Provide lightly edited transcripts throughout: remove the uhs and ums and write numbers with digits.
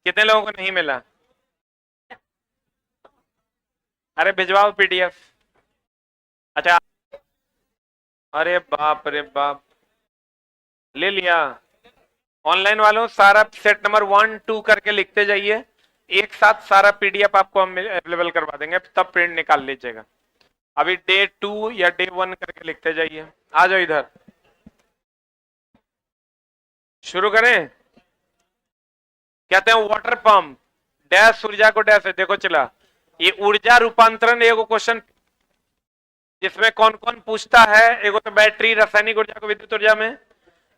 कितने लोगों को नहीं मिला? अरे भिजवाओ पीडीएफ। अच्छा, अरे बाप रे बाप, ले लिया। ऑनलाइन वालों सारा सेट नंबर 1 2 करके लिखते जाइए, एक साथ सारा पीडीएफ आपको हम अवेलेबल करवा देंगे, तब प्रिंट निकाल लीजिएगा। अभी डे 2 या डे 1 करके लिखते जाइए। आ जाओ इधर, शुरू करें। कहते हैं वाटर पंप डैश ऊर्जा को डैश है। देखो चला, ये ऊर्जा रूपांतरण एगो क्वेश्चन, जिसमें कौन कौन पूछता है। एगो तो बैटरी रासायनिक ऊर्जा को विद्युत ऊर्जा में,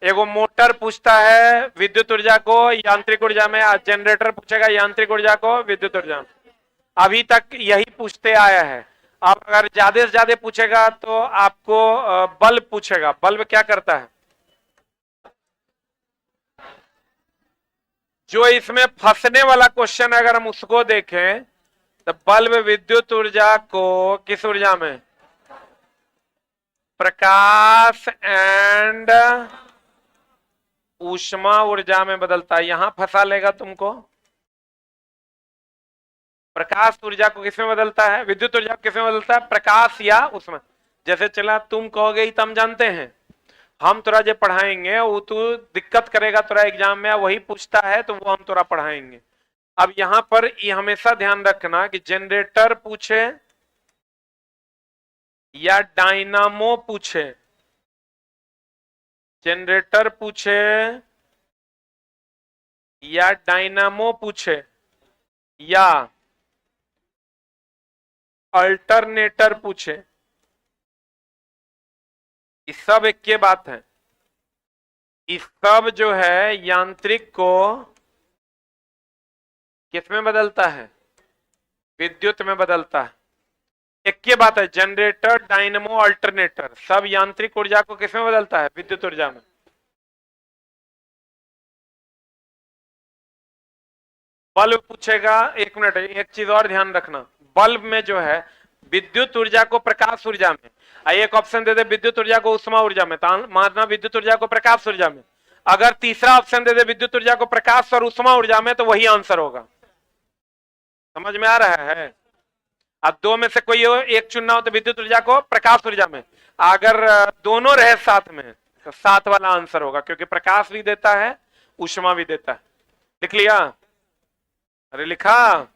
एगो मोटर पूछता है विद्युत ऊर्जा को यांत्रिक ऊर्जा में, जनरेटर पूछेगा यांत्रिक ऊर्जा को विद्युत ऊर्जा में। अभी तक यही पूछते आया है। अब अगर ज्यादा से ज्यादा पूछेगा तो आपको बल्ब पूछेगा। बल्ब क्या करता है? जो इसमें फंसने वाला क्वेश्चन है, अगर हम उसको देखें तो बल्ब विद्युत ऊर्जा को किस ऊर्जा में? प्रकाश एंड ऊष्मा ऊर्जा में बदलता है। यहां फंसा लेगा तुमको। प्रकाश ऊर्जा को किसमें बदलता है? विद्युत ऊर्जा को किसमें बदलता है? प्रकाश या उसमें। जैसे चला, तुम कहोगे तो हम जानते हैं, हम तोरा जो पढ़ाएंगे वो तू दिक्कत करेगा तोरा एग्जाम में, वही पूछता है तो वो हम तोरा पढ़ाएंगे। अब यहां पर ये हमेशा ध्यान रखना कि जनरेटर पूछे या डायनामो पूछे, जनरेटर पूछे या डायनामो पूछे या अल्टरनेटर पूछे, इस सब एक के बात है। इस सब जो है यांत्रिक को किसमें बदलता है? विद्युत में बदलता है। एक के बात है, जनरेटर डायनेमो अल्टरनेटर सब यांत्रिक ऊर्जा को किसमें बदलता है? विद्युत ऊर्जा में। बल्ब पूछेगा, एक मिनट, एक चीज और ध्यान रखना, बल्ब में जो है विद्युत ऊर्जा को प्रकाश ऊर्जा में, एक ऑप्शन दे दे विद्युत ऊर्जा को उष्मा ऊर्जा में, तो मानना विद्युत ऊर्जा को प्रकाश ऊर्जा में। अगर तीसरा ऑप्शन दे दे विद्युत ऊर्जा को प्रकाश और उष्मा ऊर्जा में, तो वही आंसर होगा। समझ में आ रहा है? अब दो में से कोई एक चुनना हो तो विद्युत ऊर्जा को प्रकाश ऊर्जा में, अगर दोनों रहे साथ में तो साथ वाला आंसर होगा, क्योंकि प्रकाश भी देता है उष्मा भी देता है। लिख लिया? अरे लिखा?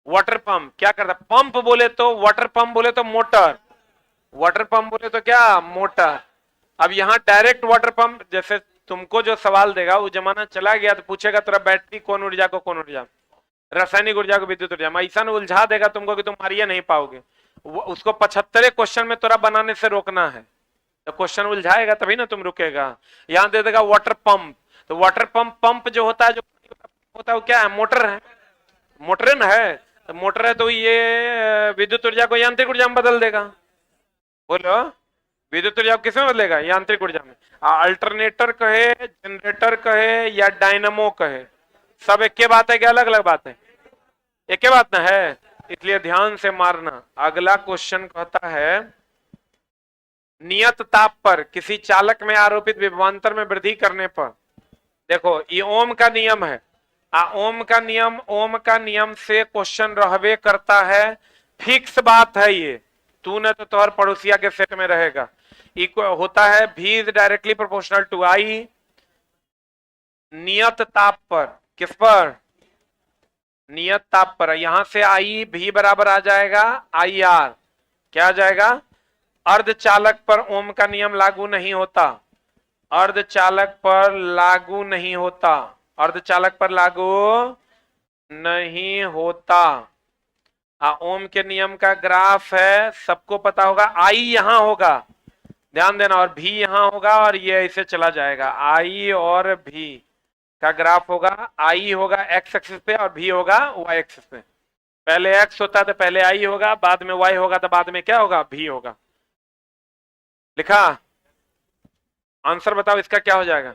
वाटर पंप क्या करता? पंप बोले तो वाटर पंप बोले तो मोटर, वाटर पंप बोले तो क्या? मोटर। अब यहां डायरेक्ट वाटर पंप, जैसे तुमको जो सवाल देगा वो जमाना चला गया तो पूछेगा तेरा बैटरी कौन ऊर्जा को कौन ऊर्जा, रासायनिक ऊर्जा को विद्युत ऊर्जा में, ऐसा उलझा देगा तुमको कि तुम मारिया नहीं पाओगे। उसको 75 क्वेश्चन में तोरा बनाने से रोकना है। तो क्वेश्चन उलझाएगा तभी ना तुम रुकेगा। यहां दे देगा वाटर पंप, तो वाटर पंप, पंप जो होता है, जो होता है वो क्या है? मोटर है, मोटर है। तो मोटर है तो ये विद्युत ऊर्जा को यांत्रिक ऊर्जा में बदल देगा। बोलो, विद्युत ऊर्जा किसमें बदलेगा? यांत्रिक ऊर्जा में। अल्टरनेटर कहे, जनरेटर कहे या डायनामो कहे, सब एक के बात है कि अलग अलग बात है? एक के बात ना है, इसलिए ध्यान से मारना। अगला क्वेश्चन कहता है, नियत ताप पर किसी चालक में आरोपित विभवांतर में वृद्धि करने पर, देखो ये ओम का नियम है। ओम का नियम से क्वेश्चन रहबे करता है, फिक्स बात है ये। तू न तो तोहर पड़ोसिया के सेट में रहेगा। इक्वल होता है V is directly proportional to I, नियत ताप पर। किस पर? नियत ताप पर। यहां से I V बराबर आ जाएगा IR। क्या आ जाएगा? अर्धचालक पर ओम का नियम लागू नहीं होता, अर्धचालक पर लागू नहीं होता, अर्धचालक पर लागू नहीं होता। ओम के नियम का ग्राफ है, सबको पता होगा। I यहां होगा, ध्यान देना, और V यहां होगा, और ये ऐसे चला जाएगा। I और V का ग्राफ होगा, I होगा x एक्सिस पे और V होगा y एक्सिस पे। पहले x होता तो पहले I होगा, बाद में y होगा तो बाद में क्या होगा? V होगा। लिखा? आंसर बताओ इसका क्या हो जाएगा?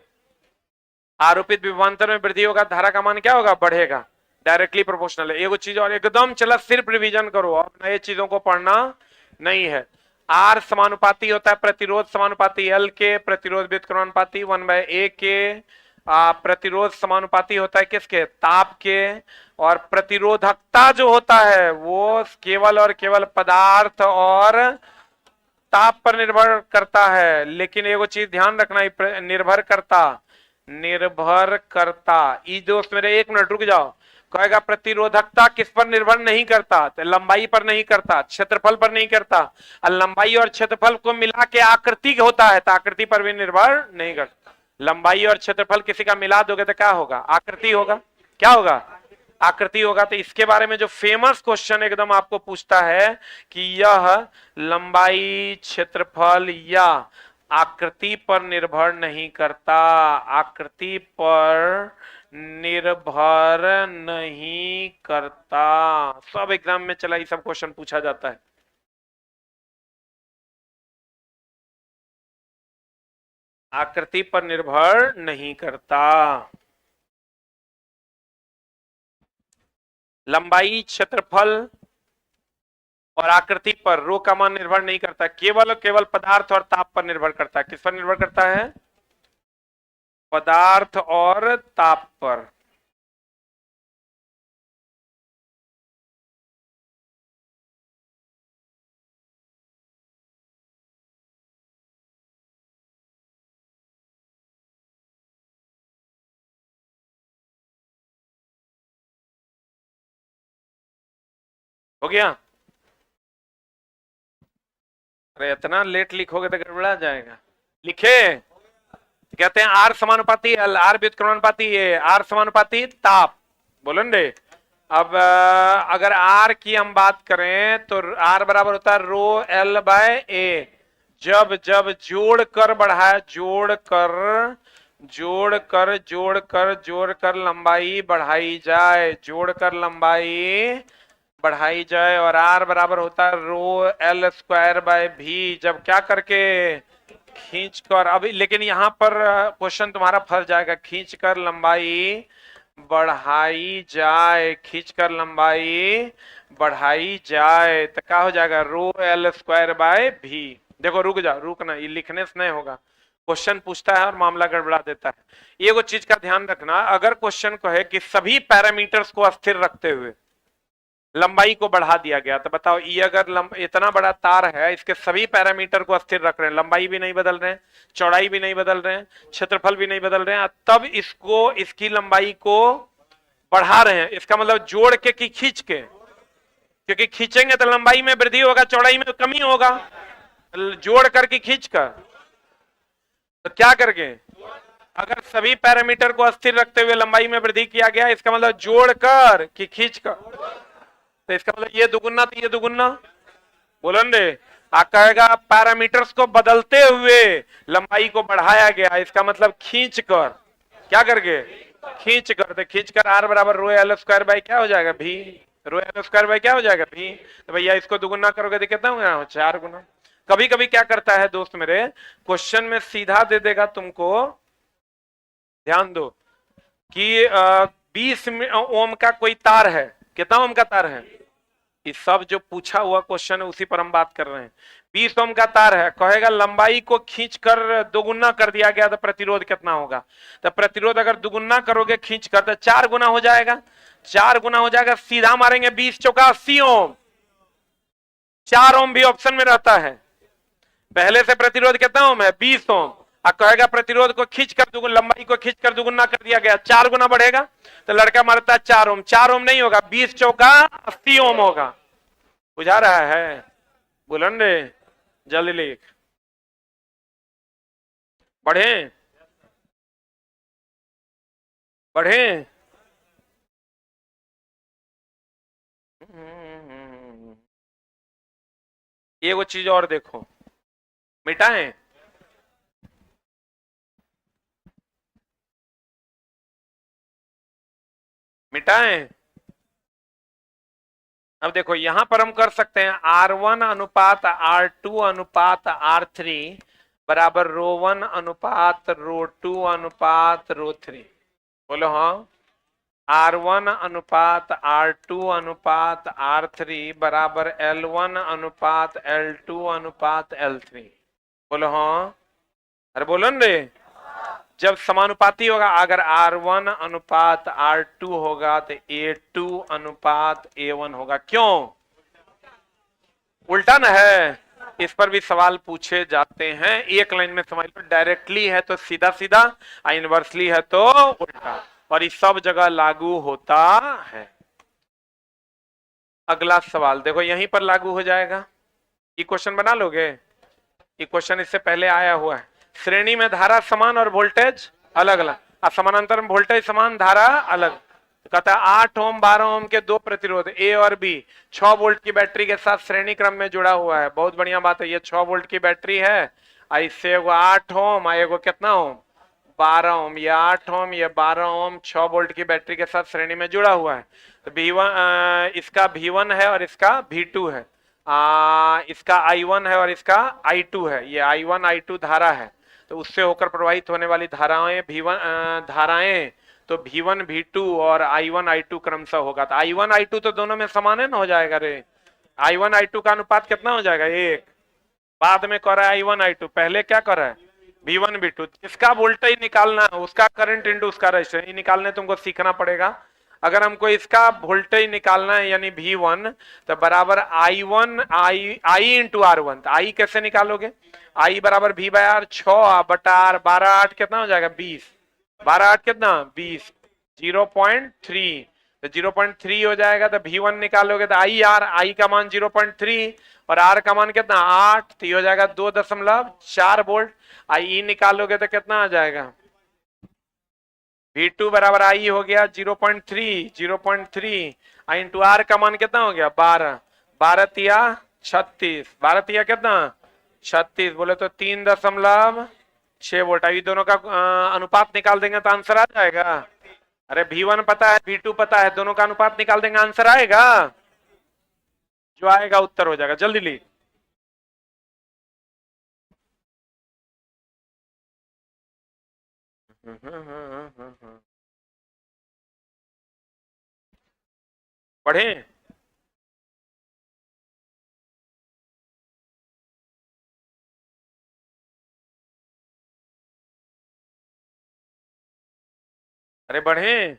आरोपित विभवांतर में वृद्धि होगा, धारा का मान क्या होगा? बढ़ेगा, डायरेक्टली प्रोपोर्शनल है। एगो चीज और एकदम चला, सिर्फ रिवीजन करो और नए चीजों को पढ़ना नहीं है। आर समानुपाती होता है प्रतिरोध समानुपाती एल के, प्रतिरोध व्युत्क्रमानुपाती 1/a के, प्रतिरोध समानुपाती होता है किसके, ताप के, और प्रतिरोधकता जो होता है वो केवल और केवल पदार्थ और ताप पर निर्भर करता है। लेकिन एगो चीज ध्यान रखना, निर्भर करता ई दोस्त मेरे, 1 मिनट रुक जाओ। कहेगा प्रतिरोधकता किस पर निर्भर नहीं करता, तो लंबाई पर नहीं करता, क्षेत्रफल पर नहीं करता, और लंबाई और क्षेत्रफल को मिला के आकृति होता है तो आकृति पर भी निर्भर नहीं करता। लंबाई और क्षेत्रफल किसी का मिला दोगे तो क्या होगा, आकृति होगा। क्या होगा, आकृति होगा। तो इसके बारे में जो फेमस क्वेश्चन एकदम आपको पूछता है कि यह लंबाई, क्षेत्रफल या आकृति पर निर्भर नहीं करता, आकृति पर निर्भर नहीं करता। सब एग्जाम में चला ये सब क्वेश्चन पूछा जाता है। आकृति पर निर्भर नहीं करता। लंबाई, क्षेत्रफल और आकृति पर रो का मान निर्भर नहीं करता, केवल केवल पदार्थ और ताप पर निर्भर करता है। किस पर निर्भर करता है, पदार्थ और ताप पर। हो गया। अरे इतना लेट लिखोगे तो गड़बड़ा जाएगा। लिखे, कहते हैं आर समानुपाती एल, आर व्युत्क्रमानुपाती ए, आर समानुपाती ताप। बोलो रे। अब अगर आर की हम बात करें तो आर बराबर होता है रो एल बाय ए। जब जब जोड़कर बढ़ाया, जोड़कर लंबाई बढ़ाई जाए, जोड़कर लंबाई बढ़ाई जाए, और आर बराबर होता है रो एल स्क्वायर बाय भी। जब क्या करके, खींचकर। अभी लेकिन यहां पर क्वेश्चन तुम्हारा फंस जाएगा, खींचकर लंबाई बढ़ाई जाए, खींचकर लंबाई बढ़ाई जाए तो क्या हो जाएगा, रो एल स्क्वायर बाय भी। देखो रुक जा, रुकना, ये लिखने से नहीं होगा, क्वेश्चन पूछता है और मामला गड़बड़ा देता है। ये वो चीज का ध्यान रखना, अगर क्वेश्चन कहे कि सभी पैरामीटर्स को अस्थिर रखते हुए लंबाई को बढ़ा दिया गया, तो बताओ ये अगर इतना बड़ा तार है, इसके सभी पैरामीटर को अस्थिर रख रहे हैं, लंबाई भी नहीं बदल रहे हैं, चौड़ाई भी नहीं बदल रहे हैं, क्षेत्रफल भी नहीं बदल रहे हैं, तब इसको, इसकी लंबाई को बढ़ा रहे हैं, इसका मतलब जोड़ के कि खींच के, क्योंकि खींचेंगे तो लंबाई में वृद्धि होगा, चौड़ाई में कमी होगा। जोड़ करके खींच कर, तो क्या करके, अगर सभी पैरामीटर को अस्थिर रखते हुए लंबाई में वृद्धि किया गया, इसका मतलब जोड़कर कि खींचकर, तो इसका मतलब ये दुगुना तो ये दुगुना। बोलो रे। कहेगा पैरामीटर्स को बदलते हुए लंबाई को बढ़ाया गया, इसका मतलब खींचकर, क्या करके, खींचकर। तो खींचकर आर बराबर रो एल स्क्वायर बाय क्या हो जाएगा, भी। रो एल स्क्वायर बाय क्या हो जाएगा, भी। तो भैया इसको दुगुना करोगे तो कितना होगा, 4 गुना। कभी कभी क्या करता है दोस्त मेरे, क्वेश्चन में सीधा दे देगा तुमको, ध्यान दो कि 20 ओम का कोई तार है। कितना ओम का तार है, ये सब जो पूछा हुआ क्वेश्चन है उसी पर हम बात कर रहे हैं। 20 ओम का तार है, कहेगा लंबाई को खींचकर दोगुना कर दिया गया तो प्रतिरोध कितना होगा, तो प्रतिरोध अगर दुगुना करोगे खींचकर तो 4 गुना हो जाएगा, 4 गुना हो जाएगा। सीधा मारेंगे 20 चौका 80 ओम, 4 ओम भी ऑप्शन में रहता है। पहले से प्रतिरोध कितना ओम है, 20 ओम, कहेगा प्रतिरोध को खींचकर लंबाई को खींचकर दुगुना कर दिया गया, 4 गुना बढ़ेगा, तो लड़का मारता है 4 ओम। 4 ओम नहीं होगा, 20 चौका 80 ओम होगा। बुझा रहा है, बुलंद रे, जल्दी लिख। बढ़े, बढ़े। ये वो चीज और देखो, मिटाएं, मिटाएं। अब देखो यहां पर हम कर सकते हैं R1 अनुपात R2 अनुपात R3 बराबर रो1 अनुपात रो2 अनुपात रो3। बोलो हाँ, R1 अनुपात R2 अनुपात R3 बराबर L1 अनुपात L2 अनुपात L3। बोलो हाँ, अरे बोलो न रे। जब समानुपाती होगा, अगर R1 अनुपात R2 होगा तो A2 अनुपात A1 होगा। क्यों? उल्टा न है। इस पर भी सवाल पूछे जाते हैं। एक लाइन में समझ लो, डायरेक्टली है तो सीधा सीधा, इनवर्सली है तो उल्टा, और इस सब जगह लागू होता है। अगला सवाल देखो, यहीं पर लागू हो जाएगा। ये क्वेश्चन बना लोगे? ये क्वेश्चन इससे पहले आया हुआ है। श्रेणी में धारा समान और वोल्टेज अलग अलग, और समानांतर में वोल्टेज समान, धारा अलग। कहता है 8 ओम 12 ओम के दो प्रतिरोध ए और बी 6 वोल्ट की बैटरी के साथ श्रेणी क्रम में जुड़ा हुआ है। बहुत बढ़िया बात है। ये 6 वोल्ट की बैटरी है, इससे एगो 8 ओम, एगो कितना ओम, 12 ओम। ये 8 ओम, ये 12 ओम 6 वोल्ट की बैटरी के साथ श्रेणी में जुड़ा हुआ है। तो V1 इसका V1 है और इसका V2 है। इसका I1 है और इसका I2 है। ये I1 I2 धारा है, तो उससे होकर प्रवाहित होने वाली धाराएं V1 धाराएं, तो V1 V2 और I1 I2 क्रमशः होगा। तो I1 I2 तो दोनों में समान है ना, हो जाएगा रे। I1 I2 का अनुपात कितना हो जाएगा? 1। बाद में कर रहा है I1 I2, पहले क्या कर रहा है? V1 V2। जिसका वोल्टेज निकालना है उसका करंट इंटू उसका रेजिस्टेंस, ये निकालने तुमको सीखना पड़ेगा। अगर हमको इसका वोल्टेज निकालना है यानी V1, तो बराबर I1 I इंटू R1। तो I कैसे निकालोगे? I बराबर V बाय R, 6 बटा R, 12 8 कितना हो जाएगा? 20। 12 8 कितना? 20। 0.3, तो 0.3 हो जाएगा। तो V1 निकालोगे तो I का मान 0.3 और R का मान कितना? 8, तो ये हो जाएगा 2.4 वोल्ट। I निकालोगे तो कितना आ जाएगा? V2 बराबर I हो गया 0.3 I इंटू R का मान कितना हो गया? 12। 12 तिया 36, 12 तिया कितना? 36। बोले तो 3.6 वोल्ट। अभी दोनों का अनुपात निकाल देंगे तो आंसर आ जाएगा। अरे V1 पता है, V2 पता है, दोनों का अनुपात निकाल देंगे, आंसर आएगा। जो आएगा उत्तर हो जाएगा। जल्दी ली। पढ़े? अरे बढ़े।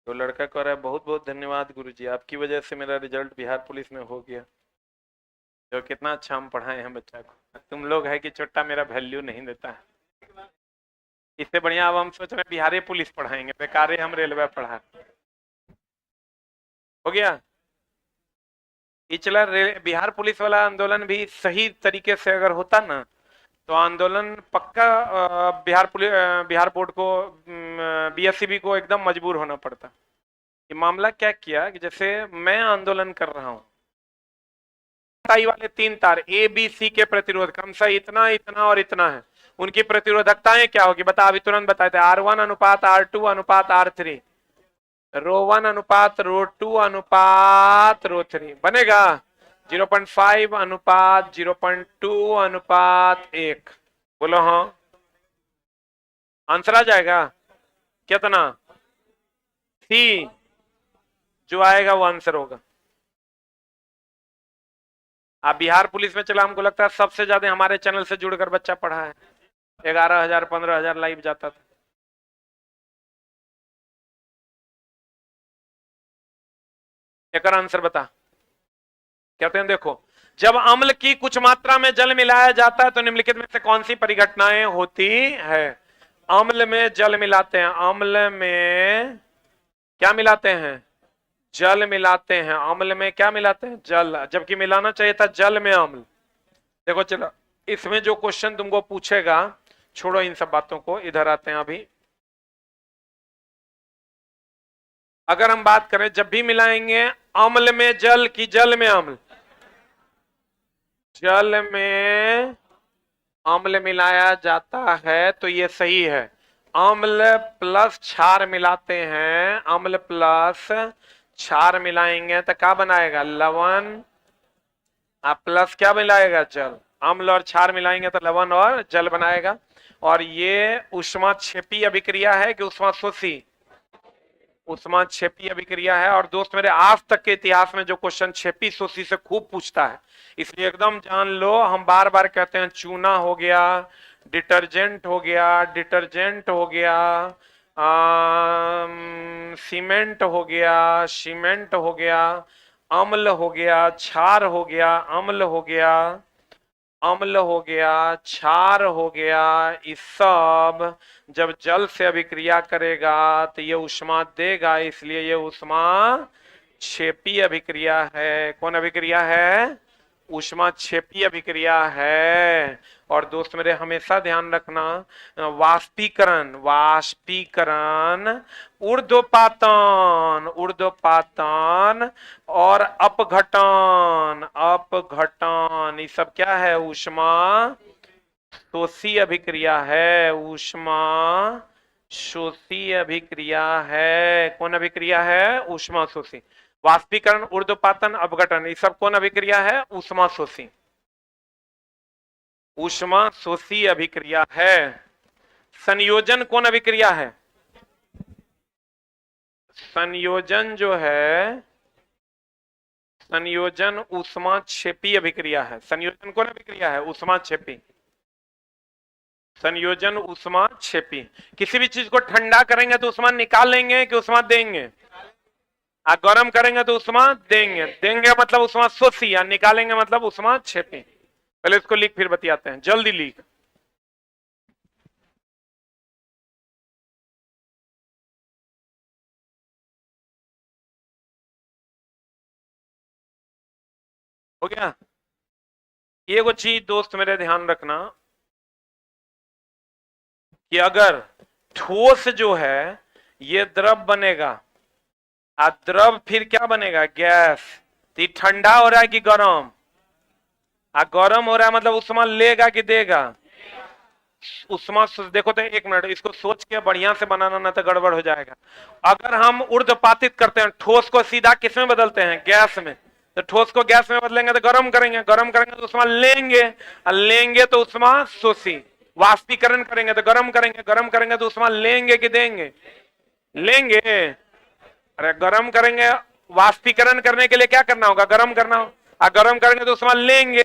तो लड़का कह रहा है बहुत बहुत धन्यवाद गुरुजी, आपकी वजह से मेरा रिजल्ट बिहार पुलिस में हो गया। जो कितना अच्छा हम पढ़ाए हैं बच्चा को। तुम लोग है कि छोटा मेरा वैल्यू नहीं देता है। इससे बढ़िया अब हम सोच रहे हैं बिहारी पुलिस पढ़ाएंगे, बेकारे हम रेलवे पढ़ा। हो गया। पिछला बिहार पुलिस वाला आंदोलन भी सही तरीके से अगर होता ना, तो आंदोलन पक्का बिहार पुलिस बिहार बोर्ड को BSCB को एकदम मजबूर होना पड़ता। ये मामला क्या किया कि जैसे मैं आंदोलन कर रहा हूं, वाले 3 तार ए बी सी के प्रतिरोध क्रमशः इतना इतना और इतना है, उनकी प्रतिरोधकताएं क्या होगी बता, अभी तुरंत बताए थे। R1 अनुपात R2 अनुपात R3, रो 1 अनुपात रो 2 अनुपात रो 3 बनेगा 0.5 अनुपात 0.2 अनुपात 1। बोलो हाँ, आंसर आ जाएगा कितना? सी। जो आएगा वो आंसर होगा। आप बिहार पुलिस में चला, हमको लगता है सबसे ज्यादा हमारे चैनल से जुड़कर बच्चा पढ़ा है। 11,000 15,000 लाइव जाता था। एक आंसर बता। कहते हैं देखो, जब अम्ल की कुछ मात्रा में जल मिलाया जाता है तो निम्नलिखित में से कौन सी परिघटनाएं होती है? अम्ल में जल मिलाते हैं, अम्ल में क्या मिलाते हैं? जल मिलाते हैं। अम्ल में क्या मिलाते हैं? जल, जबकि मिलाना चाहिए था जल में अम्ल। देखो चलो, इसमें जो क्वेश्चन तुमको पूछेगा, छोड़ो इन सब बातों को, इधर आते हैं अभी। अगर हम बात करें जब भी मिलाएंगे अम्ल में जल की जल में अम्ल, जल में अम्ल मिलाया जाता है तो ये सही है। अम्ल प्लस क्षार मिलाते हैं, अम्ल प्लस क्षार मिलाएंगे तो क्या बनाएगा, लवण। आप प्लस क्या मिलाएगा, जल। अम्ल और क्षार मिलाएंगे तो लवण और जल बनाएगा। और ये ऊष्माक्षेपी अभिक्रिया है कि ऊष्माशोषी, ऊष्माक्षेपी अभिक्रिया है। और दोस्त मेरे आज तक के इतिहास में जो क्वेश्चन क्षेपी शोषी से खूब पूछता है, इसलिए एकदम जान लो। हम बार बार कहते हैं चूना हो गया, डिटर्जेंट हो गया, डिटर्जेंट हो गया, सीमेंट हो गया, सीमेंट हो गया, अम्ल हो गया, क्षार हो गया, अम्ल हो गया, अम्ल हो गया, क्षार हो गया। इस सब जब जल से अभिक्रिया करेगा तो ये ऊष्मा देगा, इसलिए ये ऊष्मा क्षेपी अभिक्रिया है। कौन अभिक्रिया है, ऊष्मा क्षेपी अभिक्रिया है। और दोस्त मेरे हमेशा ध्यान रखना, वाष्पीकरण, वाष्पीकरण, ऊर्ध्वपातन, ऊर्ध्वपातन और अपघटन, अपघटन, ये सब क्या है, ऊष्मा शोषी अभिक्रिया है, ऊष्मा शोषी अभिक्रिया है। कौन अभिक्रिया है, ऊष्मा शोषी। वाष्पीकरण, ऊर्ध्वपातन, अपघटन, ये सब कौन अभिक्रिया है, ऊष्मा शोषी, ऊष्मा शोषी अभिक्रिया है। संयोजन कौन अभिक्रिया है, संयोजन जो है, संयोजन ऊष्माक्षेपी अभिक्रिया है। संयोजन कौन अभिक्रिया है, ऊष्माक्षेपी, संयोजन ऊष्माक्षेपी। किसी भी चीज को ठंडा करेंगे तो ऊष्मा निकालेंगे कि ऊष्मा देंगे, गर्म करेंगे तो ऊष्मा देंगे, देंगे मतलब ऊष्मा शोषी, या निकालेंगे मतलब ऊष्माक्षेपी। पहले इसको लिख फिर बतियाते हैं, जल्दी लिख। हो गया। ये वो चीज दोस्त मेरे ध्यान रखना कि अगर ठोस जो है ये द्रव बनेगा, द्रव फिर क्या बनेगा, गैस। तो ठंडा हो रहा है कि गर्म, गर्म हो रहा है मतलब ऊष्मा लेगा कि देगा, ऊष्मा। देखो तो एक मिनट, इसको सोच के बढ़िया से बनाना, ना तो गड़बड़ हो जाएगा। अगर हम ऊर्ध्वपातित करते हैं, ठोस को सीधा किस में बदलते हैं, गैस में, तो ठोस को गैस में बदलेंगे तो गर्म करेंगे, गर्म करेंगे तो ऊष्मा लेंगे, लेंगे तो ऊष्मा शोषी। वाष्पीकरण करेंगे तो गर्म करेंगे, गर्म करेंगे तो ऊष्मा लेंगे कि देंगे, लेंगे। अरे गर्म करेंगे, वाष्पीकरण करने के लिए क्या करना होगा, गर्म करना होगा, गर्म करेंगे तो ऊष्मा लेंगे,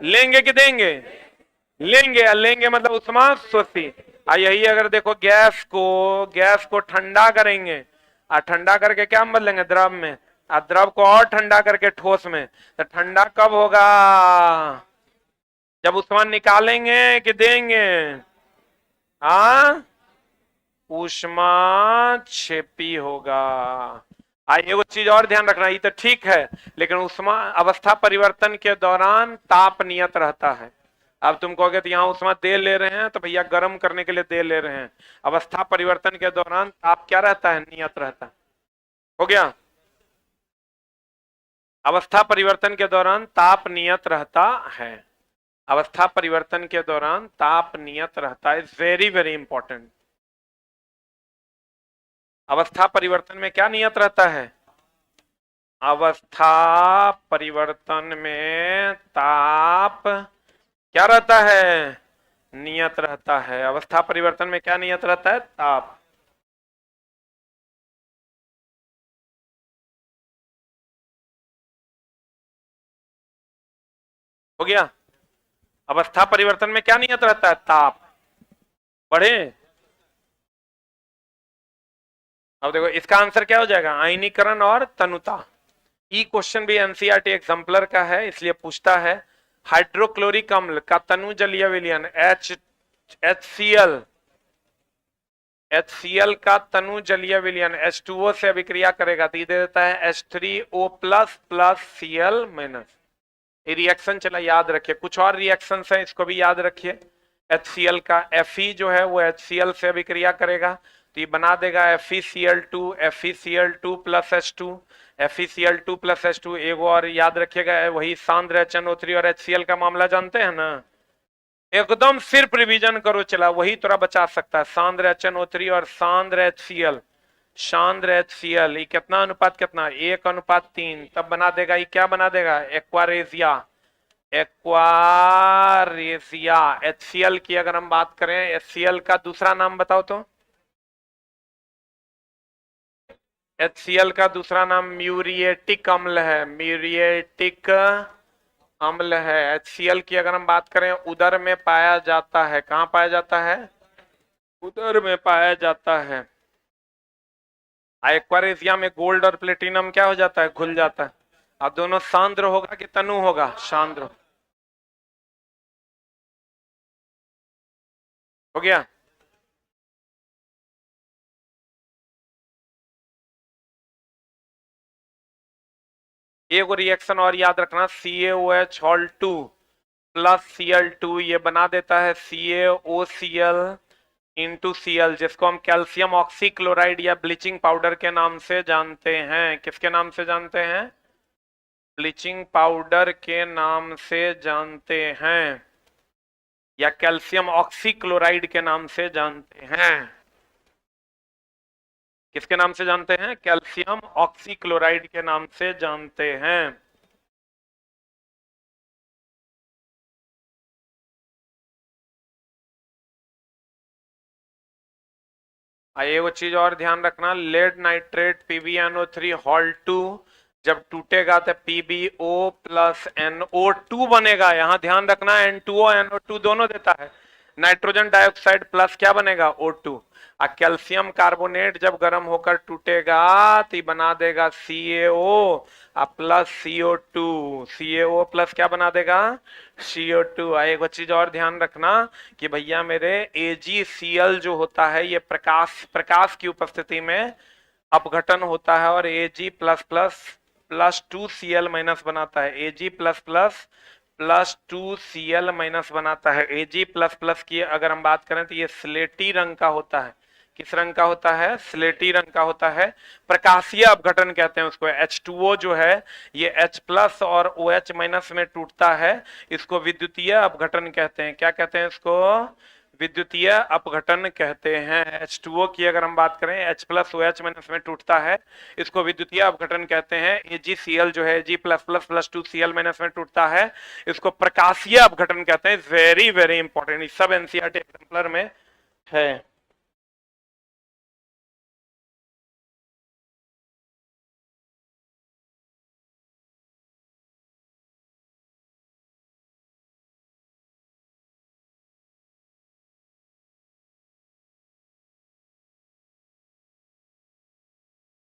लेंगे कि देंगे, लेंगे, लेंगे मतलब ऊष्मा शोषी। यही अगर देखो गैस को ठंडा करेंगे, ठंडा करके क्या बदलेंगे, द्रव में, द्रव को और ठंडा करके ठोस में, तो ठंडा कब होगा, जब ऊष्मा निकालेंगे कि देंगे, ऊष्मा क्षेपी होगा। ये वो चीज और ध्यान रखना, ये तो ठीक है, लेकिन ऊष्मा अवस्था परिवर्तन के दौरान ताप नियत रहता है। अब तुम कहोगे तो यहाँ ऊष्मा दे ले रहे हैं तो भैया गर्म करने के लिए दे ले रहे हैं, अवस्था परिवर्तन के दौरान ताप क्या रहता है, नियत रहता है। हो गया, अवस्था परिवर्तन के दौरान ताप नियत रहता है, अवस्था परिवर्तन के दौरान ताप नियत रहता है, वेरी वेरी इंपॉर्टेंट। अवस्था परिवर्तन में क्या नियत रहता है, अवस्था परिवर्तन में ताप क्या रहता है, नियत रहता है। अवस्था परिवर्तन में क्या नियत रहता है, ताप। हो गया, अवस्था परिवर्तन में क्या नियत रहता है, ताप। बढ़े, अब देखो इसका आंसर क्या हो जाएगा, आयनीकरण और तनुता। ई क्वेश्चन भी एनसीईआरटी एग्जाम्पलर का है, इसलिए पूछता है हाइड्रोक्लोरिक अम्ल का तनु जलीय विलयन HCl, HCl का तनु जलीय विलयन H2O से अभिक्रिया करेगा तो ये दे देता है H3O plus plus Cl minus. ये रिएक्शन चला याद रखिए, कुछ और रिएक्शन है इसको भी याद रखिए। HCl का Fe जो है वो HCl से अभिक्रिया करेगा तो ये बना देगा FeCl2 FeCl2 plus H2 FeCl2 plus H2। एक और याद रखिएगा, वही सांद्र HNO3 और HCl का मामला जानते हैं ना, एकदम सिर्फ रिवीजन करो चला, वही थोड़ा बचा सकता है। सांद्र HNO3 और सांद्र HCl, सांद्र HCl, ये कितना अनुपात कितना, 1:3, तब बना देगा, ये क्या बना देगा, एक्वारेजिया। एक्वारेजिया HCl की अगर हम बात करें, HCl का दूसरा नाम बताओ तो, HCl का दूसरा नाम म्यूरिएटिक अम्ल है, म्यूरिएटिक अम्ल है। HCl की अगर हम बात करें, उदर में पाया जाता है, कहां पाया जाता है, उदर में पाया जाता है। एक्वारेजिया में गोल्ड और प्लेटिनम क्या हो जाता है, घुल जाता है। अब दोनों सांद्र होगा कि तनु होगा, सांद्र हो गया। एक रिएक्शन और याद रखना, CaOH हॉल 2 प्लस Cl2, ये बना देता है CaOCl इंटू Cl, जिसको हम कैल्शियम ऑक्सीक्लोराइड या ब्लीचिंग पाउडर के नाम से जानते हैं। किसके नाम से जानते हैं, ब्लीचिंग पाउडर के नाम से जानते हैं, या कैल्शियम ऑक्सीक्लोराइड के नाम से जानते हैं। किसके नाम से जानते हैं, कैल्शियम ऑक्सीक्लोराइड के नाम से जानते हैं। वो चीज और ध्यान रखना, लेड नाइट्रेट PbNO3 हॉल 2 जब टूटेगा तो PbO प्लस NO2 बनेगा। यहां ध्यान रखना, N2O NO2 दोनों देता है। नाइट्रोजन डाइऑक्साइड प्लस क्या बनेगा, O2। कैल्शियम कार्बोनेट जब गर्म होकर टूटेगा तो बना देगा CaO plus CO2, CaO plus क्या बना देगा, CO2। एक चीज और ध्यान रखना कि भैया मेरे AgCl जो होता है, ये प्रकाश की उपस्थिति में अपघटन होता है और Ag plus plus plus 2Cl minus बनाता है। Ag plus plus plus 2Cl minus बनाता है। Ag प्लस प्लस की अगर हम बात करें तो ये स्लेटी रंग का होता है। किस रंग का होता है, स्लेटी रंग का होता है। प्रकाशीय अपघटन कहते हैं उसको। H2O जो है ये H प्लस और OH माइनस में टूटता है, इसको विद्युतीय अपघटन कहते हैं। क्या कहते हैं इसको, विद्युतीय अपघटन कहते हैं। H2O की अगर हम बात करें, H प्लस OH माइनस में टूटता है, इसको विद्युतीय अपघटन कहते हैं। AgCl जो है Ag plus plus plus 2Cl minus में टूटता है, इसको प्रकाशीय अपघटन कहते हैं। वेरी वेरी इंपॉर्टेंट, सब एनसीईआरटी एग्जाम्पलर में है।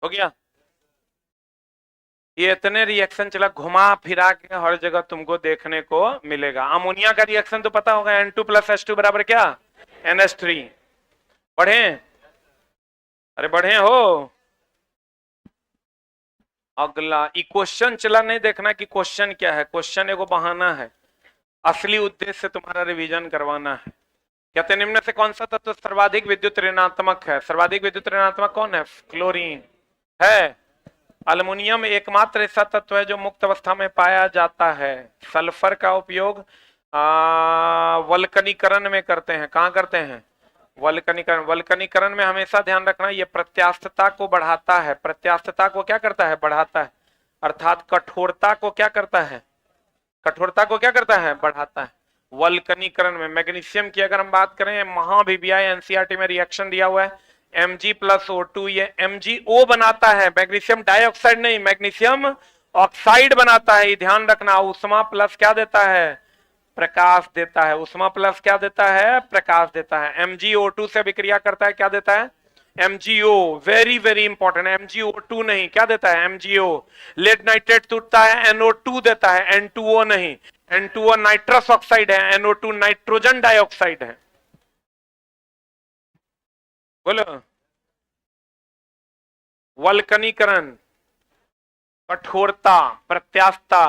हो गया, ये इतने रिएक्शन चला घुमा फिरा के हर जगह तुमको देखने को मिलेगा। अमोनिया का रिएक्शन तो पता होगा, N2 प्लस H2 बराबर क्या, NH3। पढ़े, अरे बढ़े हो। अगला क्वेश्चन चला, नहीं देखना कि क्वेश्चन क्या है, क्वेश्चन एगो बहाना है, असली उद्देश्य तुम्हारा रिवीजन करवाना है। कहते निम्न से कौन सा तत्व सर्वाधिक विद्युत ऋणात्मक है। सर्वाधिक विद्युत ऋणात्मक कौन है, क्लोरीन है। अल्युमिनियम एकमात्र ऐसा तत्व है जो मुक्त अवस्था में पाया जाता है। सल्फर का उपयोग वल्कनीकरण में करते हैं। कहां करते हैं, वल्कनीकरण। वल्कनीकरण में हमेशा ध्यान रखना, यह प्रत्यास्थता को बढ़ाता है। प्रत्यास्थता को क्या करता है, बढ़ाता है। अर्थात कठोरता को क्या करता है, कठोरता को क्या करता है, बढ़ाता है। वल्कनीकरण में मैग्नीशियम की अगर हम बात करें, महाभिव्याय एनसीईआरटी में रिएक्शन दिया हुआ है, Mg प्लस O2, ये MgO बनाता है, मैग्नीशियम डाइऑक्साइड नहीं, मैग्नीशियम ऑक्साइड बनाता है। ध्यान रखना, उष्मा प्लस क्या देता है, प्रकाश देता है। उष्मा प्लस क्या देता है, प्रकाश देता है। MgO2 से विक्रिया करता है, क्या देता है, MgO। Very very important, MgO2 नहीं, क्या देता है, MgO। लेड नाइट्रेट टूटता है, NO2 देता है, N2O नहीं। N2O नाइट्रस ऑक्साइड है, NO2 नाइट्रोजन डाइऑक्साइड है। बोलो, वल्कनीकरण, कठोरता, प्रत्यास्थता।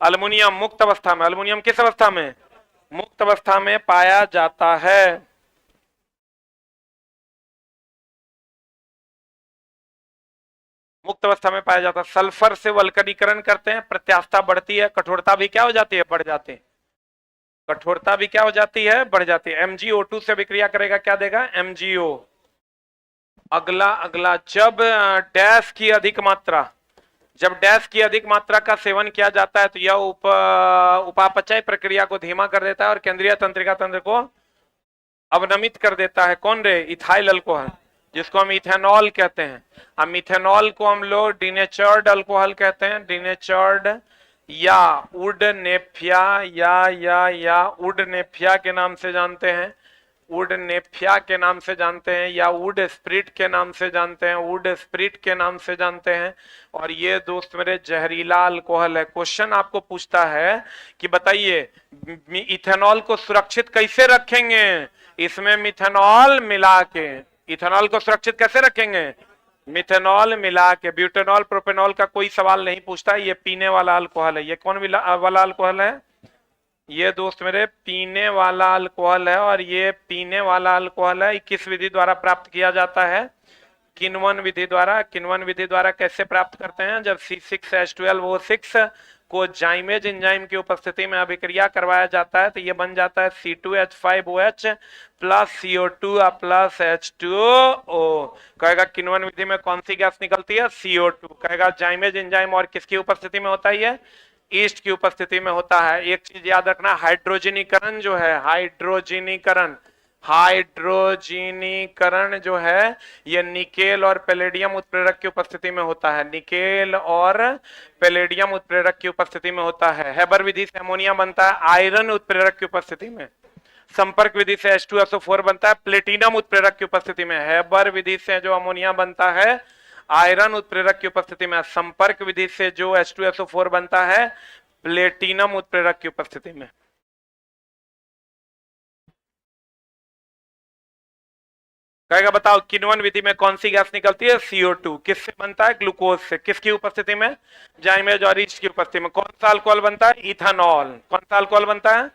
अल्युमिनियम मुक्त अवस्था में, अल्युमिनियम किस अवस्था में, मुक्त अवस्था में पाया जाता है। मुक्त अवस्था में पाया जाता है। सल्फर से वल्कनीकरण करते हैं, प्रत्यास्थता बढ़ती है, कठोरता भी क्या हो जाती है, बढ़ जाती है। कठोरता भी क्या हो जाती है, बढ़ जाती है। MgO2 से अभिक्रिया करेगा, क्या देगा, MgO। अगला अगला, जब डैश की अधिक मात्रा, जब डैश की अधिक मात्रा का सेवन किया जाता है तो यह उपापचय प्रक्रिया को धीमा कर देता है और केंद्रीय तंत्रिका तंत्र को अवनमित कर देता है। कौन रे, इथाइल अल्कोहल, जिसको हम इथेनॉल कहते हैं। अब मिथेनॉल को हम लोग डिनेचर्ड अल्कोहल कहते हैं, डिनेचर्ड या वुड नेफिया या वुड नेफिया के नाम से जानते हैं, वुड नेफिया के नाम से जानते हैं, या वुड स्प्रिट के नाम से जानते हैं, वुड स्प्रिट के नाम से जानते हैं। और ये दोस्त मेरे जहरीला अल्कोहल है। क्वेश्चन आपको पूछता है कि बताइए इथेनॉल को सुरक्षित कैसे रखेंगे, इसमें मिथेनॉल मिला के, इथेनॉल को सुरक्षित कैसे रखेंगे, मिथेनॉल मिला के। ब्यूटेनॉल प्रोपेनॉल का कोई सवाल नहीं पूछता, ये पीने वाला अल्कोहल है। ये कौन वाला अल्कोहल है, ये दोस्त मेरे पीने वाला अल्कोहल है। और ये पीने वाला अल्कोहल है, किस विधि द्वारा प्राप्त किया जाता है, किण्वन विधि द्वारा। किण्वन विधि द्वारा कैसे प्राप्त करते हैं, जब C6H12O6 को जाइमेज एंजाइम की उपस्थिति में अभिक्रिया करवाया जाता है तो ये बन जाता है C2H5OH plus CO2 plus H2O। कहेगा किण्वन विधि में कौन सी गैस निकलती है, CO2। कहेगा जाइमेज एंजाइम और किसकी उपस्थिति में होता है, ये ईस्ट की उपस्थिति में होता है। एक चीज याद रखना, हाइड्रोजनीकरण जो है, हाइड्रोजनीकरण जो है ये निकेल और पैलेडियम उत्प्रेरक की उपस्थिति में होता है, निकेल और पैलेडियम उत्प्रेरक की उपस्थिति में होता है। हेबर विधि से अमोनिया बनता है आयरन उत्प्रेरक की उपस्थिति में। संपर्क विधि से H2SO4 बनता है प्लेटिनम उत्प्रेरक की उपस्थिति में। हेबर विधि से जो अमोनिया बनता है आयरन उत्प्रेरक की उपस्थिति में। संपर्क विधि से जो H2SO4 बनता है प्लेटिनम उत्प्रेरक की उपस्थिति में। कहेगा बताओ किण्वन विधि में कौन सी गैस निकलती है, CO2। किससे बनता है, ग्लूकोज से। किसकी उपस्थिति में, जाइमेज और ईस्ट की उपस्थिति में। कौन सा अल्कोहल बनता है, इथेनॉल। कौन सा अल्कोहल बनता है,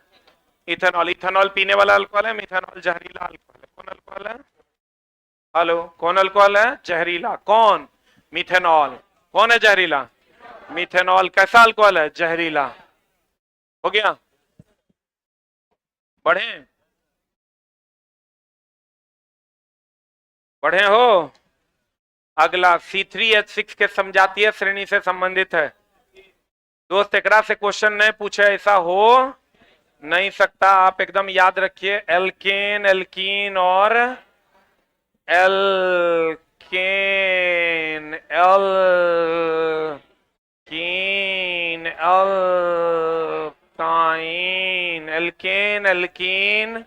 इथेनॉल। इथेनॉल पीने वाला अल्कोहल है, मिथेनॉल जहरीला अल्कोहल है। कौन अल्कोहल है, हेलो, कौन अल्कोहल है, जहरीला। कौन, मिथेनॉल। कौन है जहरीला, मिथेनॉल। कैसा अल्कोहल है, जहरीला। हो गया, बढ़े बढ़े हो। अगला C3H6 के समजातीय श्रेणी से संबंधित है। दोस्त एकरा से क्वेश्चन नहीं पूछे, ऐसा हो नहीं सकता। आप एकदम याद रखिए, एल्केन, एल्कीन और alkane, alkene, alkyne, alkane, alkene,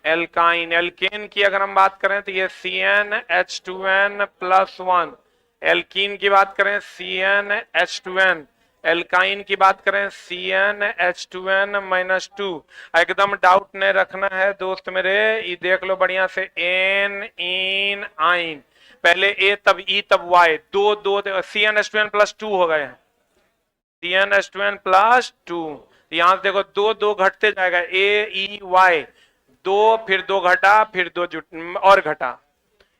alkyne. Alkane की अगर हम बात करें तो ये CnH2n+1। एल्कीन की बात करें CnH2n। एल्काइन की बात करें CnH2n-2। एकदम डाउट नहीं रखना है दोस्त मेरे, ये देख लो बढ़िया से, एन इन आइन, पहले ए तब ई तब वाई, दो दो CnH2n+2 हो गए, CnH2n+2। यहां से देखो दो दो घटते जाएगा, ए ई वाई, दो फिर दो घटा फिर दो और घटा,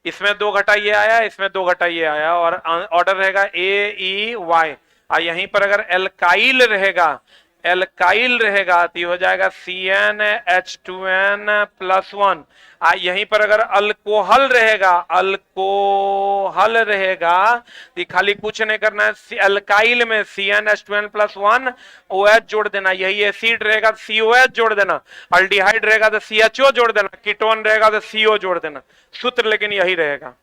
इसमें दो घटा ये आया, इसमें दो घटा ये आया, और ऑर्डर रहेगा ए ई वाई। यहीं पर अगर एल्काइल रहेगा, एल्काइल रहेगा तो हो जाएगा CnH2n+1। यहीं पर अगर अल्कोहल रहेगा, अल्कोहल रहेगा तो खाली कुछ नहीं करना है, एल्काइल में CnH2n+1 OH जोड़ देना, यही एसिड रहेगा तो COH जोड़ देना, अल्डिहाइड रहेगा तो CHO जोड़ देना, कीटोन रहेगा तो CO जोड़ देना, सूत्र लेकिन यही रहेगा।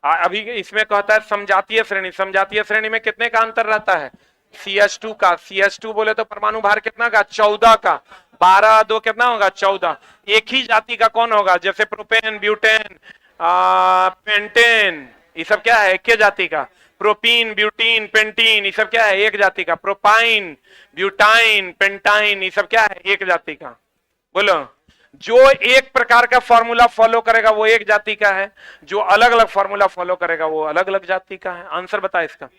अभी इसमें कहता है समजातीय श्रेणी। समजातीय श्रेणी में कितने का अंतर रहता है, CH2 का। CH2 बोले तो परमाणु भार कितना का, 14 का। 12 2 कितना होगा, 14। एक ही जाति का कौन होगा, जैसे प्रोपेन, ब्यूटेन, पेंटेन, ये सब क्या है, एक ही जाति का। प्रोपीन, ब्यूटीन, पेंटीन, ये सब क्या है, एक जाति का। प्रोपाइन, ब्यूटाइन, पेंटाइन, ये सब क्या है, एक जाति का। बोलो, जो एक प्रकार का फॉर्मूला फॉलो करेगा वो एक जाति का है, जो अलग अलग फॉर्मूला फॉलो करेगा वो अलग अलग जाति का है। आंसर बता इसका।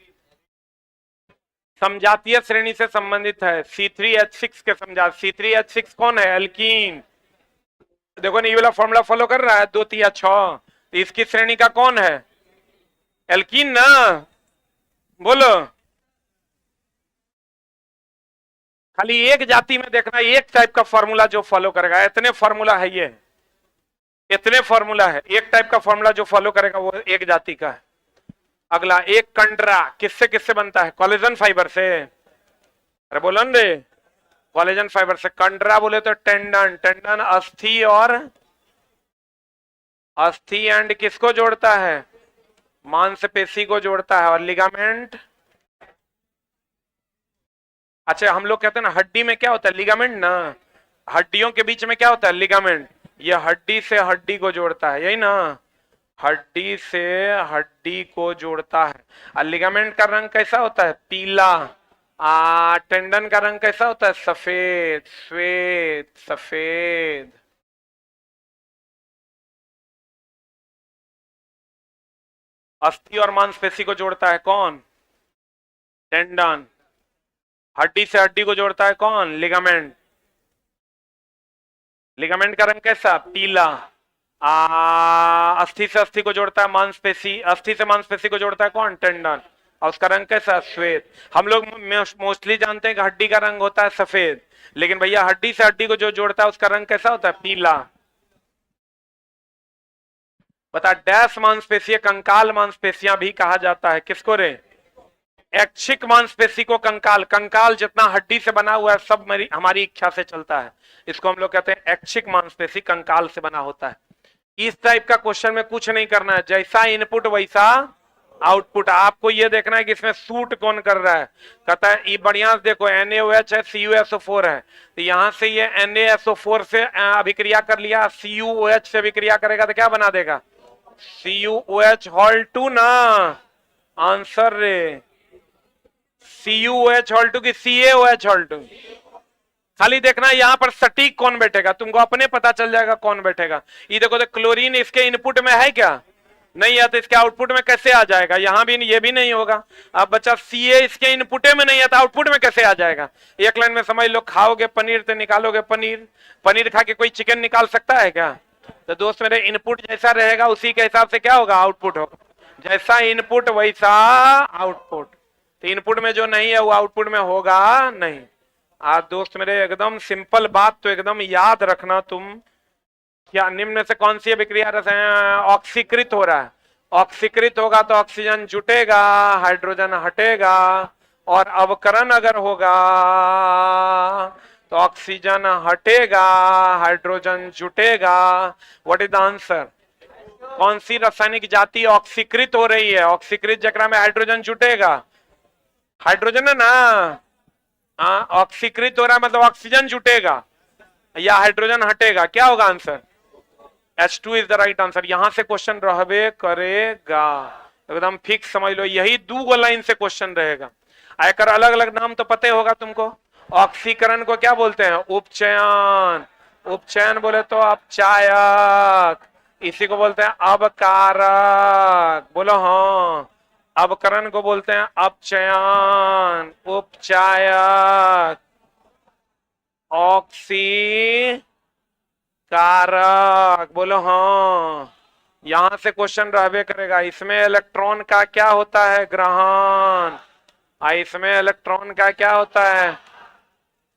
समजातीय श्रेणी से संबंधित है, C3H6 के समझा। C3H6 कौन है, एल्कीन। देखो नहीं, ये वाला फॉर्मूला फॉलो कर रहा है, 2 3 6, तो इसकी श्रेणी का कौन है, एल्कीन ना। बोलो। खाली एक जाति में देखना, एक टाइप का फॉर्मूला जो फॉलो करेगा, इतने फॉर्मूला है, ये इतने फॉर्मूला है, एक टाइप का फॉर्मूला जो फॉलो करेगा वो एक जाति का है। अगला, एक कंडरा किससे किससे बनता है? कोलेजन फाइबर से। अरे बोलो न रे, कोलेजन फाइबर से। कंडरा बोले तो टेंडन, टेंडन अस्थि और अस्थि एंड किसको जोड़ता है? मांसपेशी को जोड़ता है। और लिगामेंट, अच्छा हम लोग कहते हैं ना हड्डी में क्या होता है? लिगामेंट ना। हड्डियों के बीच में क्या होता है? लिगामेंट। ये हड्डी से हड्डी को जोड़ता है, यही ना, हड्डी से हड्डी को जोड़ता है। और लिगामेंट का रंग कैसा होता है? पीला। टेंडन का रंग कैसा होता है? सफेद, श्वेत सफेद। अस्थि और मांसपेशी को जोड़ता है कौन? टेंडन। हड्डी से हड्डी को जोड़ता है कौन? लिगामेंट। लिगामेंट का रंग कैसा? पीला। अस्थि से अस्थि को जोड़ता है मांसपेशी, अस्थि से मांसपेशी को जोड़ता है कौन? टेंडन। और उसका रंग कैसा? श्वेत। हम लोग मोस्टली जानते हैं कि हड्डी का रंग होता है सफेद, लेकिन भैया हड्डी से हड्डी को जो जोड़ता है उसका रंग कैसा होता है? पीला। बता, डैश मांसपेशी, कंकाल मांसपेशियां भी कहा जाता है, किसको रे? ऐच्छिक मांसपेशी को कंकाल। कंकाल जितना हड्डी से बना हुआ है सब मेरी हमारी इच्छा से चलता है, इसको हम लोग कहते हैं ऐच्छिक मांसपेशी, कंकाल से बना होता है। इस टाइप का क्वेश्चन में कुछ नहीं करना है, जैसा इनपुट वैसा आउटपुट। आपको ये देखना है कि इसमें सूट कौन कर रहा है। कहता है ये बढ़िया देखो, NaOH है, CuSO4 है, तो यहां से ये NaSO4 से अभिक्रिया कर लिया, CuOH से अभिक्रिया करेगा तो क्या बना देगा? CuOH हॉल 2 ना। आंसर रे, CuOH हॉल 2 की CaOH हॉल 2। खाली देखना यहां पर सटीक कौन बैठेगा, तुमको अपने पता चल जाएगा कौन बैठेगा। ये देखो तो क्लोरीन इसके इनपुट में है क्या? नहीं है, तो इसके आउटपुट में कैसे आ जाएगा? यहां भी ये भी नहीं होगा। अब बच्चा Ca इसके इनपुटे में नहीं है तो आउटपुट में कैसे आ जाएगा? एक लाइन में समझ लो, खाओगे पनीर तो निकालोगे पनीर, पनीर खा के कोई चिकन निकाल सकता है क्या? तो दोस्त मेरे, इनपुट जैसा रहेगा उसी के हिसाब से क्या होगा? आउटपुट होगा। जैसा इनपुट वैसा आउटपुट। तो इनपुट में जो नहीं है वो आउटपुट में होगा नहीं। आज दोस्त मेरे एकदम सिंपल बात तो एकदम याद रखना तुम। क्या निम्न से कौन सी अभिक्रिया रसायन ऑक्सीकृत हो रहा है? ऑक्सीकृत होगा तो ऑक्सीजन जुटेगा, हाइड्रोजन हटेगा, और अवकरण अगर होगा तो ऑक्सीजन हटेगा, हाइड्रोजन जुटेगा। What is the answer? कौन सी रासायनिक जाति ऑक्सीकृत हो रही है? ऑक्सीकृत जकरा में हाइड्रोजन जुटेगा, हाइड्रोजन है ना। ऑक्सीकृत हो रहा है मतलब ऑक्सीजन जुटेगा या हाइड्रोजन हटेगा, क्या होगा answer? H2 is the right answer. यहां से क्वेश्चन रहबे करेगा, एकदम फिक्स समझ लो, यही 2 लाइन से क्वेश्चन रहेगा। आयकर अलग अलग नाम तो पता होगा तुमको। ऑक्सीकरण को क्या बोलते हैं? उपचयन। उपचयन बोले तो अपचायक, इसी को बोलते हैं अबकारक। बोलो हाँ। अबकरण को बोलते हैं अपचयन, उपचायक, ऑक्सी कारक। बोलो हाँ। यहां से क्वेश्चन रहबे करेगा। इसमें इलेक्ट्रॉन का क्या होता है? ग्रहण। इसमें इलेक्ट्रॉन का क्या होता है?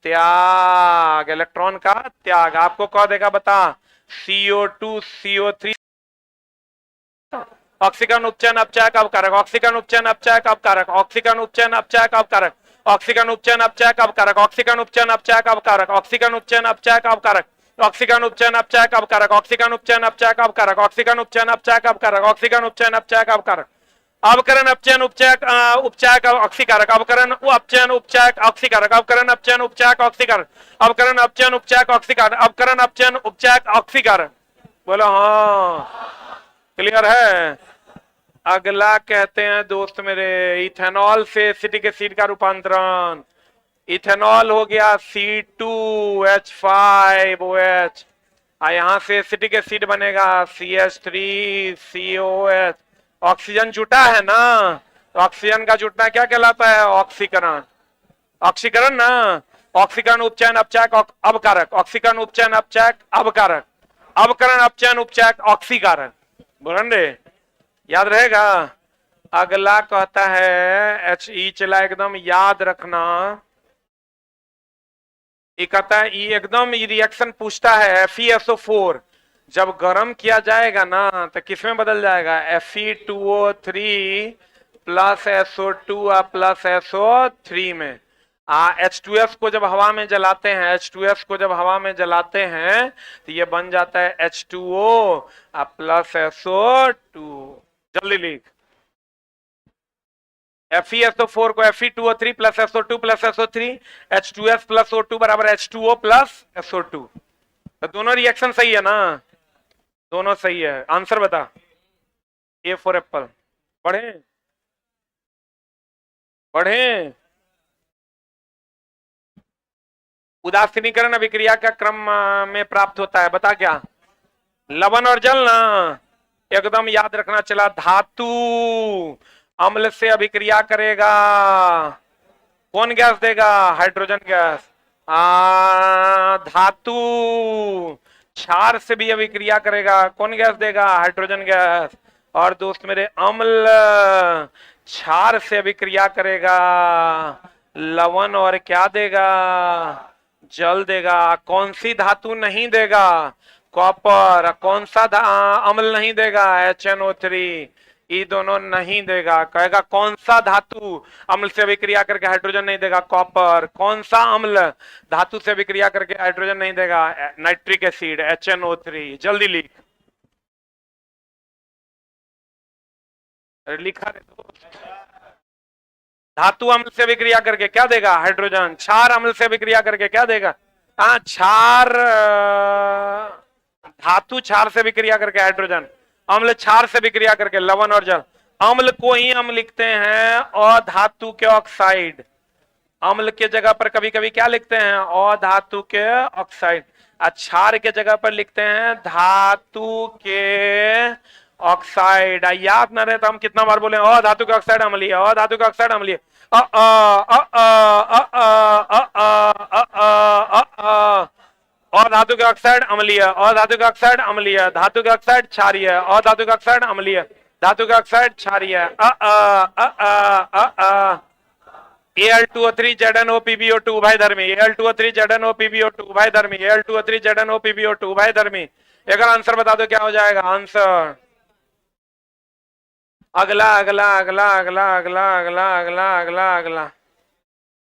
त्याग। इलेक्ट्रॉन का त्याग। आपको कह देगा बता, CO2 CO3। ऑक्सीकरण उपचयन अपचायक अवकारक, ऑक्सीकरण उपचयन अपचायक अवकारक, ऑक्सीकरण उपचयन अपचायक अवकारक, ऑक्सीकरण उपचयन अपचायक अवकारक, ऑक्सीकरण उपचयन अपचायक अवकारक, ऑक्सीकरण उपचयन अपचायक अवकारक, ऑक्सीकरण उपचयन अपचायक अवकारक, ऑक्सीकरण उपचयन अपचायक अवकारक, ऑक्सीकरण उपचयन अपचायक अवकारक, ऑक्सीकरण उपचयन अपचायक अवकारक, अवकरण अपचयन उपचायक उपचायक ऑक्सीकारक, अवकरण अपचयन उपचायक ऑक्सीकारक, अवकरण अपचयन उपचायक ऑक्सीकारक, अवकरण अपचयन उपचायक ऑक्सीकारक, अवकरण अपचयन उपचायक ऑक्सीकारक। बोलो हाँ। क्लियर है? अगला कहते हैं दोस्त मेरे, इथेनॉल से एसिटिक एसिड का रूपांतरण। इथेनॉल हो गया C2H5OH, यहां से एसिटिक एसिड बनेगा CH3COH। ऑक्सीजन जुटा है ना, तो ऑक्सीजन का जुटना क्या कहलाता है? ऑक्सीकरण। ऑक्सीकरण ना। ऑक्सीकरण उपचयन अपचायक अवकारक, ऑक्सीकरण उपचयन अपचायक अवकारक, अवकरण अपचयन उपचायक ऑक्सीकारक। बोलन रे, याद रहेगा? अगला कहता है HE चला, एकदम याद रखना। ये कहता है ये एकदम ये रिएक्शन पूछता है FeSO4 जब गर्म किया जाएगा ना तो किसमें बदल जाएगा, Fe2O3 plus SO2 plus SO3 में। H2S को जब हवा में जलाते हैं, H2S को जब हवा में जलाते हैं तो ये बन जाता है H2O प्लस SO2। जल्दी लिख, FeSO4 को Fe2O3 plus SO2 plus SO3, H2S plus O2 बराबर H2O प्लस SO2। तो दोनों रिएक्शन सही है ना, दोनों सही है। आंसर बता, A फॉर एप्पल। पढ़े पढ़े। उदासीनीकरण अभिक्रिया का क्रम में प्राप्त होता है, बता क्या, लवण और जल ना, एकदम याद रखना। चला, धातु अम्ल से अभिक्रिया करेगा, कौन गैस देगा, हाइड्रोजन गैस। धातु क्षार से भी अभिक्रिया करेगा, कौन गैस देगा, हाइड्रोजन गैस। और दोस्त मेरे, अम्ल क्षार से अभिक्रिया करेगा, लवण और क्या देगा, जल देगा। कौन सी धातु नहीं देगा, कॉपर। कौन सा अम्ल नहीं देगा, HNO3। ये दोनों नहीं देगा। कहेगा कौन सा धातु अम्ल से अभिक्रिया करके हाइड्रोजन नहीं देगा, कॉपर। कौन सा अम्ल धातु से अभिक्रिया करके हाइड्रोजन नहीं देगा, नाइट्रिक एसिड, HNO3। जल्दी लिख, लिखा रे दोस्त। धातु अम्ल से अभिक्रिया करके क्या देगा, हाइड्रोजन। क्षार अम्ल से अभिक्रिया करके क्या देगा, क्षार, धातु क्षार से अभिक्रिया करके हाइड्रोजन, अम्ल क्षार से अभिक्रिया करके लवण और जल। अम्ल को ही हम लिखते हैं अधातु के ऑक्साइड। अम्ल के जगह पर कभी कभी क्या लिखते हैं, अधातु के ऑक्साइड। क्षार के जगह पर लिखते हैं धातु के ऑक्साइड। याद न रहे तो हम कितना बार बोले, अधातु के ऑक्साइड अम्लीय, अधातु के ऑक्साइड अम्लीय। अधातु के ऑक्साइड अम्लीय, अधातु के ऑक्साइड अम्लीय, धातु के ऑक्साइड क्षारीय, अधातु के ऑक्साइड अम्लीय, धातु के ऑक्साइड क्षारीय। Al2O3 ZnOPbO2 उभयधर्मी, Al2O3 ZnOPbO2 उभयधर्मी, Al2O3 ZnOPbO2 उभयधर्मी। एक आंसर बता दो क्या हो जाएगा आंसर। अगला अगला अगला अगला अगला अगला अगला अगला अगला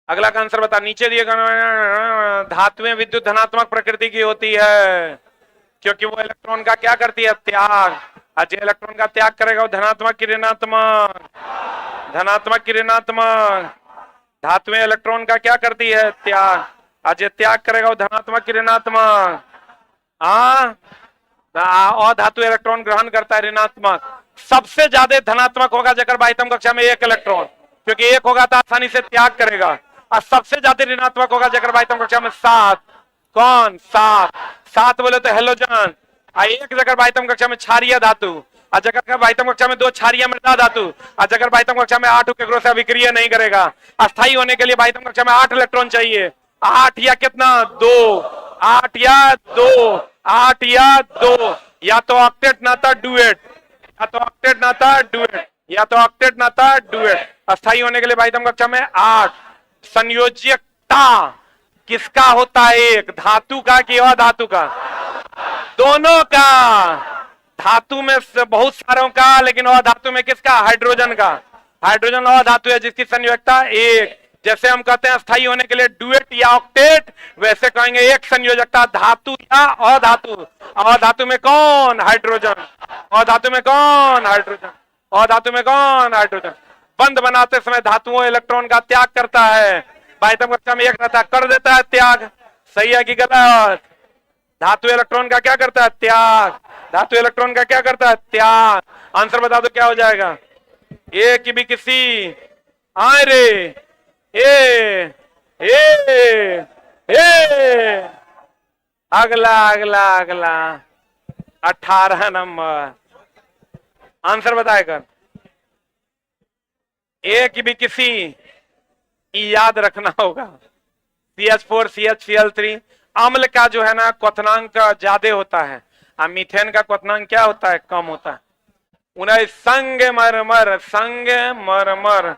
अगला का आंसर बता। नीचे दिए गए धातुएं विद्युत धनात्मक प्रकृति की होती है क्योंकि वो इलेक्ट्रॉन का क्या करती है, त्याग। आज इलेक्ट्रॉन का त्याग करेगा वो धनात्मक की ऋणात्मक, धनात्मक की ऋणात्मक। धातुएं इलेक्ट्रॉन का क्या करती है, त्याग। आज त्याग करेगा वो धनात्मक की ऋणात्मक। धातु इलेक्ट्रॉन ग्रहण करता है ऋणात्मक। सबसे ज्यादा धनात्मक होगा जगह बाह्यतम कक्षा में एक इलेक्ट्रॉन, क्योंकि एक होगा तो आसानी से त्याग करेगा। और सबसे ज्यादा ऋणात्मक होगा जगह बाह्यतम कक्षा में 7। कौन, 7। 7 बोले तो हेलोजन। एक जगह बाह्यतम कक्षा में क्षारीय धातु, और जगह बाह्यतम कक्षा में 2 क्षारीय मृदा धातु, और जगह बाह्यतम कक्षा में 8 केकरो से अभिक्रिया नहीं करेगा। अस्थायी होने के लिए बाह्यतम कक्षा में 8 इलेक्ट्रॉन चाहिए। 8 या कितना, 2। 8 या 2, 8 या 2, या तो ऑक्टेट ना था डुएट, या तो ऑक्टेट ना था डुएट, या तो ऑक्टेट ना था डुएट। अस्थायी होने के लिए बाह्यतम कक्षा में 8। संयोजकता किसका होता है, एक धातु का कि अधातु का, दोनों का। धातु में बहुत सारों का, लेकिन अधातु में किसका, हाइड्रोजन का। हाइड्रोजन अधातु है जिसकी संयोजकता 1। जैसे हम कहते हैं अस्थायी होने के लिए डुएट या ऑक्टेट, वैसे कहेंगे एक संयोजकता धातु या अधातु। अधातु में कौन, हाइड्रोजन। अधातु में कौन, हाइड्रोजन। अधातु में कौन, हाइड्रोजन। बंध बनाते समय धातुओं इलेक्ट्रॉन का त्याग करता है। बाह्यतम कक्षा में 1 रहता है, कर देता है त्याग। सही है कि गलत। धातु इलेक्ट्रॉन का क्या करता है, त्याग। धातु इलेक्ट्रॉन का क्या करता है, त्याग। आंसर बता दो क्या हो जाएगा। ए की भी किसी, आए रे, ए अगला अगला अगला 18 नंबर आंसर बताएगा। ए की भी किसी याद रखना होगा। CH4 CHCl3 अम्ल का जो है ना क्वथनांक ज्यादा होता है, और मीथेन का क्वथनांक क्या होता है, कम होता है। उन्हें संगमरमर, संगमरमर,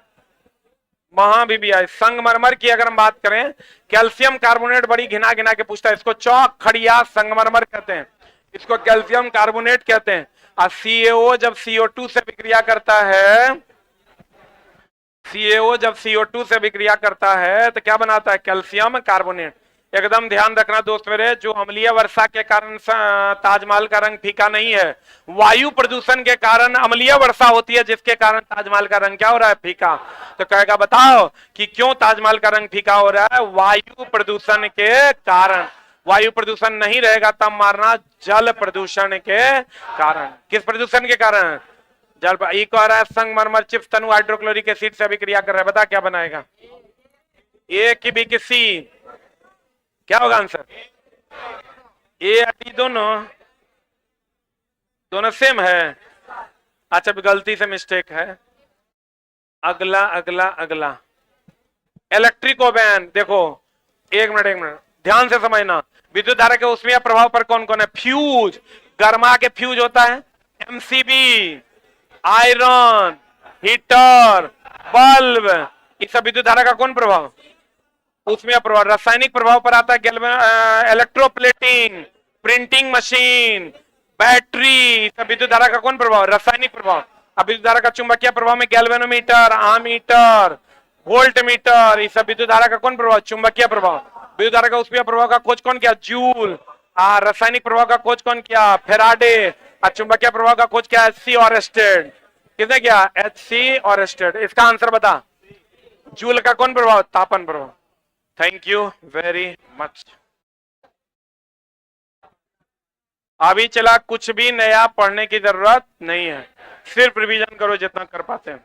वहां भी है संगमरमर की। अगर हम बात करें, कैल्शियम कार्बोनेट बड़ी घिना घिना के पूछता है, इसको चौक खड़िया संगमरमर कहते हैं, इसको कैल्शियम कार्बोनेट कहते हैं। और CaO जब CO2 से विक्रिया करता है, CaO जब CO2 से विक्रिया करता है तो क्या बनाता है? Calcium carbonate. एकदम ध्यान रखना दोस्त मेरे, जो अम्लीय वर्षा के कारण ताजमहल का रंग फीका नहीं है, वायु प्रदूषण के कारण अम्लीय वर्षा होती है, जिसके कारण ताजमहल का रंग क्या हो रहा है? फीका। तो कहेगा बताओ कि क्यों ताजमहल का रंग फीका हो रहा है? वायु प्रदूषण के कारण। वायु प्रदूषण नहीं रहेगा तब मारना, जल प्रदूषण के कारण। किस प्रदूषण के कारण? जल। एक आ रहा है संगमरमर चिप्स तनु हाइड्रोक्लोरिक एसिड से अभिक्रिया कर रहा है, बता क्या बनाएगा? ए की बी की सी, क्या होगा आंसर? ए टी दोनों दोनों सेम है। अच्छा गलती से मिस्टेक है। अगला अगला अगला इलेक्ट्रिक ओवन। देखो एक मिनट ध्यान से समझना, विद्युत धारा के ऊष्मीय प्रभाव पर कौन कौन है? फ्यूज, गर्मा के फ्यूज होता है। एमसीबी, आयरन, हीटर, बल्ब, इस सब विद्युत धारा का कौन प्रभाव? ऊष्मीय प्रभाव। रासायनिक प्रभाव पर आता है इलेक्ट्रोप्लेटिंग, प्रिंटिंग मशीन, बैटरी, सब विद्युत धारा का कौन प्रभाव? रासायनिक प्रभाव। अब विद्युत धारा का चुंबकीय प्रभाव में गैल्वेनोमीटर, आमीटर, वोल्ट मीटर, इस सब विद्युत धारा का कौन प्रभाव? चुंबकीय प्रभाव। विद्युत धारा का ऊष्मीय प्रभाव का खोज कौन किया? जूल। रासायनिक प्रभाव का खोज कौन किया? फेराडे। चुंबकीय प्रभाव का खोज किया? एचसी ऑरेस्टेड। किसने किया? एचसी ऑरेस्टेड। इसका आंसर बता। जूल का कौन प्रभाव? तापन प्रभाव। Thank you very much. अभी चला, कुछ भी नया पढ़ने की जरूरत नहीं है, सिर्फ रिवीजन करो जितना कर पाते हैं।